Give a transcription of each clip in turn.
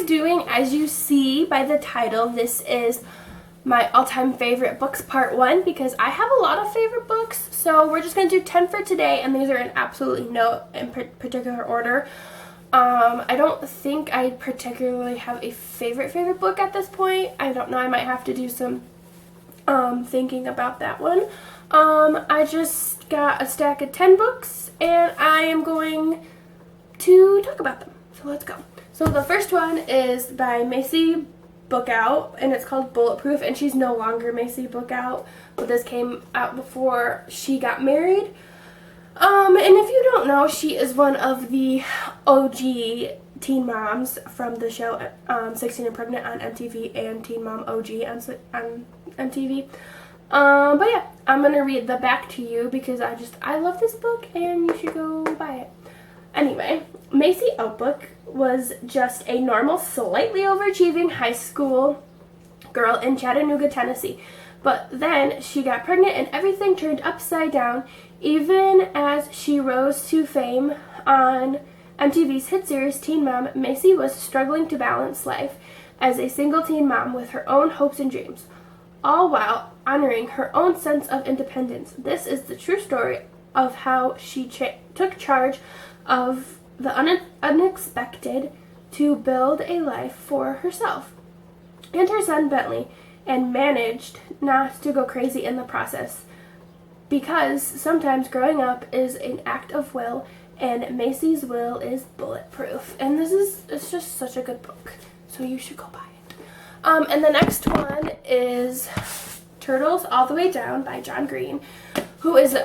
doing, as you see by the title, this is my all-time favorite books part 1 because I have a lot of favorite books. So we're just going to do 10 for today, and these are in absolutely no particular order. I don't think I particularly have a favorite book at this point. I don't know, I might have to do some thinking about that one. I just got a stack of 10 books, and I am going to talk about them. So let's go. So the first one is by Macy Bookout, and it's called Bulletproof, and she's no longer Macy Bookout, but this came out before she got married. And if you don't know, she is one of the OG teen moms from the show 16 and Pregnant on MTV and Teen Mom OG on MTV. But yeah, I'm going to read the back to you because I love this book and you should go buy it. Anyway, Macy Outbook was just a normal, slightly overachieving high school girl in Chattanooga, Tennessee. But then she got pregnant and everything turned upside down. Even as she rose to fame on MTV's hit series Teen Mom, Macy was struggling to balance life as a single teen mom with her own hopes and dreams, all while honoring her own sense of independence. This is the true story of how she took charge of the unexpected to build a life for herself and her son Bentley, and managed not to go crazy in the process. Because sometimes growing up is an act of will, and Macy's will is bulletproof. And it's just such a good book, so you should go buy it. And the next one is Turtles All the Way Down by John Green, who is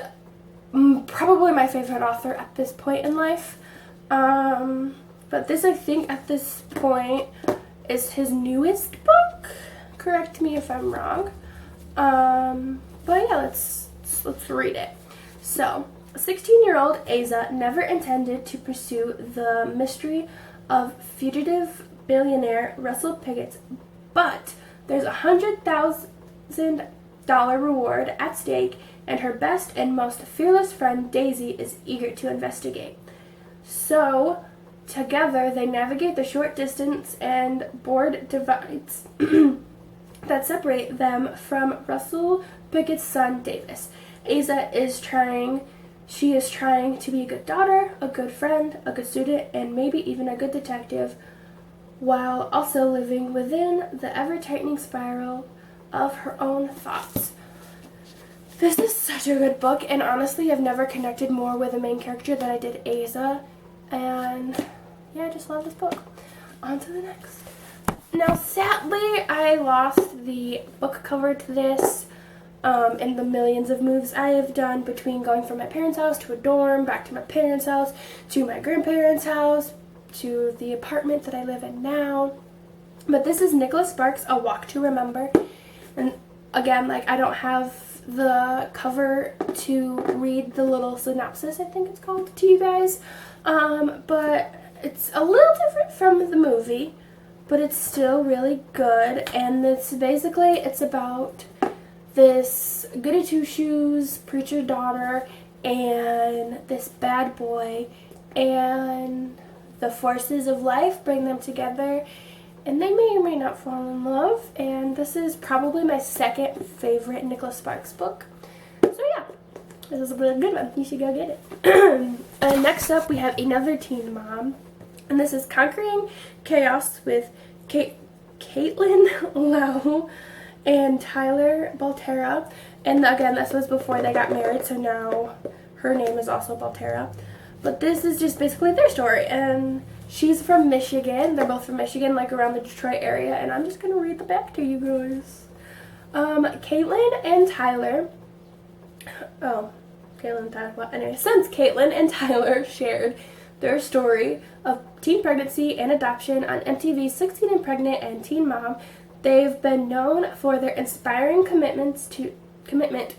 probably my favorite author at this point in life. But this, I think, at this point is his newest book. Correct me if I'm wrong. But yeah, let's read it. So, 16-year-old Asa never intended to pursue the mystery of fugitive billionaire Russell Pickett's, but there's a $100,000 reward at stake, and her best and most fearless friend Daisy is eager to investigate. So, together they navigate the short distance and board divides that separate them from Russell Pickett's son Davis. Asa is trying to be a good daughter, a good friend, a good student, and maybe even a good detective, while also living within the ever-tightening spiral of her own thoughts. This is such a good book, and honestly, I've never connected more with the main character than I did Asa, and yeah, I just love this book. On to the next. Now, sadly, I lost the book cover to this in the millions of moves I have done between going from my parents' house to a dorm, back to my parents' house, to my grandparents' house, to the apartment that I live in now. But this is Nicholas Sparks' A Walk to Remember. And again, I don't have the cover to read the little synopsis, I think it's called, to you guys. But it's a little different from the movie, but it's still really good. And it's about this goody two-shoes preacher daughter and this bad boy, and the forces of life bring them together, and they may or may not fall in love. And this is probably my second favorite Nicholas Sparks book. So yeah, this is a really good one. You should go get it. And next up, we have another teen mom, and this is Conquering Chaos with Caitlin Lau and Tyler Baltera. And again, this was before they got married, so now her name is also Baltera. But this is just basically their story, and she's from Michigan. They're both from Michigan, around the Detroit area, and I'm just going to read the back to you guys. Caitlin and Tyler, since Caitlin and Tyler shared their story of teen pregnancy and adoption on MTV's 16 and Pregnant and Teen Mom, they've been known for their inspiring commitment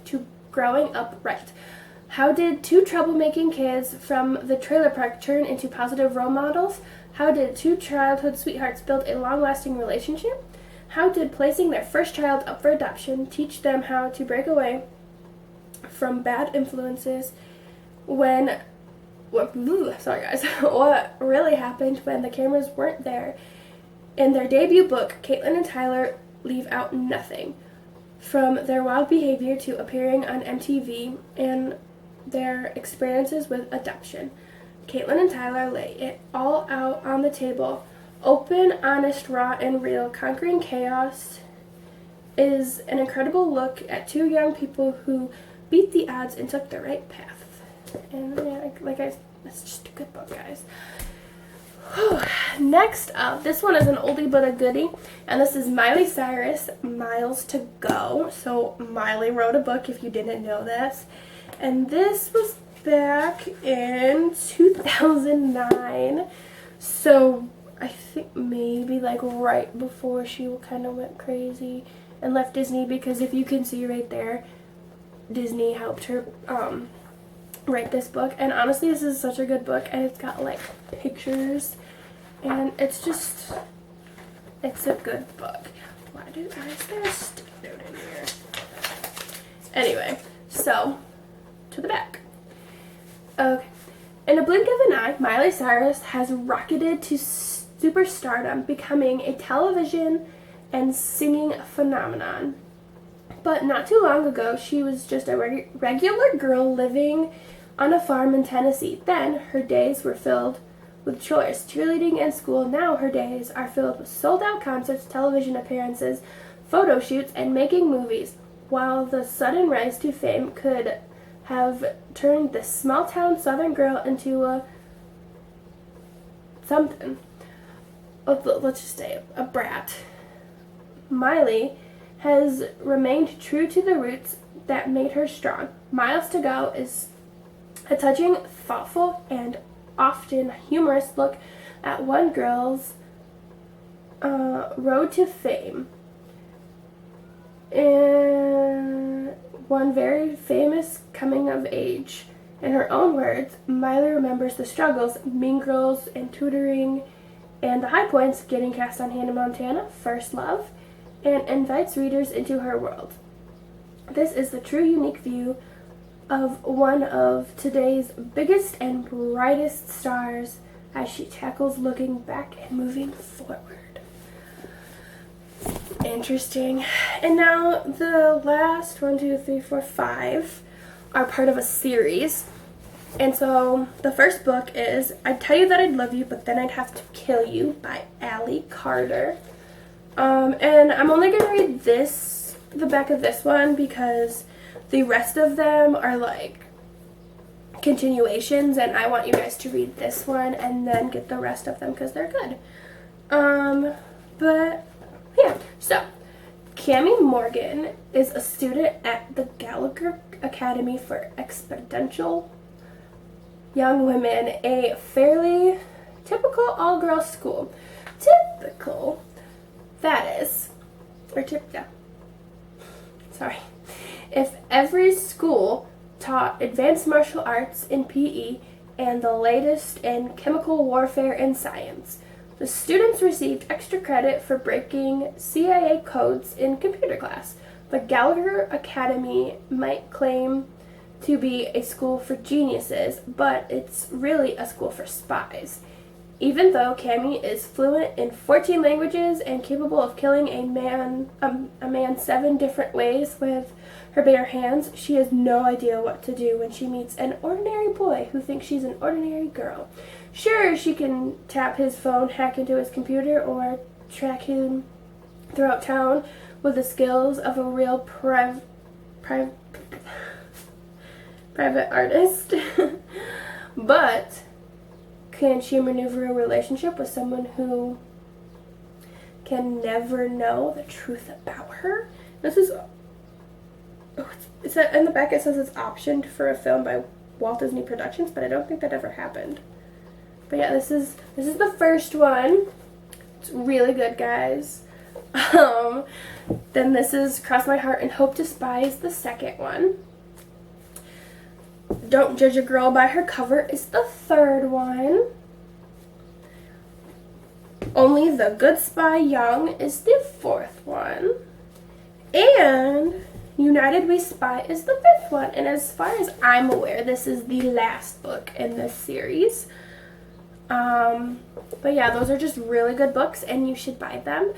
to growing up right. How did two troublemaking kids from the trailer park turn into positive role models? How did two childhood sweethearts build a long-lasting relationship? How did placing their first child up for adoption teach them how to break away from bad influences? What really happened when the cameras weren't there? In their debut book, Caitlin and Tyler leave out nothing, from their wild behavior to appearing on MTV and their experiences with adoption. Caitlin and Tyler lay it all out on the table. Open, honest, raw, and real. Conquering Chaos is an incredible look at two young people who beat the odds and took the right path. And yeah, it's just a good book, guys. Next up, this one is an oldie but a goodie, and this is Miley Cyrus, Miles to Go. So Miley wrote a book, if you didn't know this, and this was back in 2009, so I think maybe like right before she kind of went crazy and left Disney, because if you can see right there, Disney helped her write this book. And honestly, this is such a good book, and it's got like pictures, and it's a good book. Why is there a stick note in here? Anyway, so to the back. Okay. In a blink of an eye, Miley Cyrus has rocketed to superstardom, becoming a television and singing phenomenon. But not too long ago, she was just a regular girl living on a farm in Tennessee. Then her days were filled with chores, cheerleading, and school. Now her days are filled with sold-out concerts, television appearances, photo shoots, and making movies. While the sudden rise to fame could have turned this small-town southern girl into a something, let's just say a brat, Miley has remained true to the roots that made her strong. Miles to Go is a touching, thoughtful, and often humorous look at one girl's road to fame. And one very famous coming of age. In her own words, Miley remembers the struggles, Mean Girls, and tutoring, and the high points, getting cast on Hannah Montana, First Love, and invites readers into her world. This is the true unique view of one of today's biggest and brightest stars as she tackles looking back and moving forward. Interesting. And now the last 1, 2, 3, 4, 5 are part of a series. And so the first book is I'd Tell You That I'd Love You, But Then I'd Have to Kill You by Allie Carter. And I'm only going to read the back of this one, because the rest of them are like continuations, and I want you guys to read this one and then get the rest of them because they're good. But yeah, so Cami Morgan is a student at the Gallagher Academy for Exponential Young Women, a fairly typical all-girls school. Typical, that is, yeah. Sorry. If every school taught advanced martial arts in PE and the latest in chemical warfare and science, the students received extra credit for breaking CIA codes in computer class. The Gallagher Academy might claim to be a school for geniuses, but it's really a school for spies. Even though Cami is fluent in 14 languages and capable of killing a man 7 different ways with her bare hands, she has no idea what to do when she meets an ordinary boy who thinks she's an ordinary girl. Sure, she can tap his phone, hack into his computer, or track him throughout town with the skills of a real private artist. But can she maneuver a relationship with someone who can never know the truth about her? This is, in the back it says it's optioned for a film by Walt Disney Productions, but I don't think that ever happened. But yeah, this is the first one. It's really good, guys. Then this is Cross My Heart and Hope to Despise, the second one. Don't Judge a Girl by Her Cover is the third one. Only the Good Spy Young is the fourth one. And United We Spy is the fifth one. And as far as I'm aware, this is the last book in this series. But yeah, those are just really good books and you should buy them.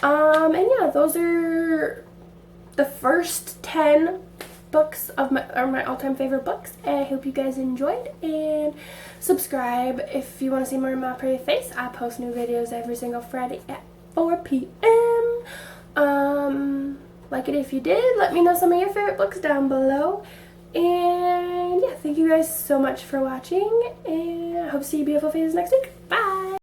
And yeah, those are the first 10 books of my all-time favorite books. And I hope you guys enjoyed, and subscribe if you want to see more of my pretty face. I post new videos every single Friday at 4 p.m. Like it if you did. Let me know some of your favorite books down below. And yeah, thank you guys so much for watching, and I hope to see you beautiful faces next week. Bye!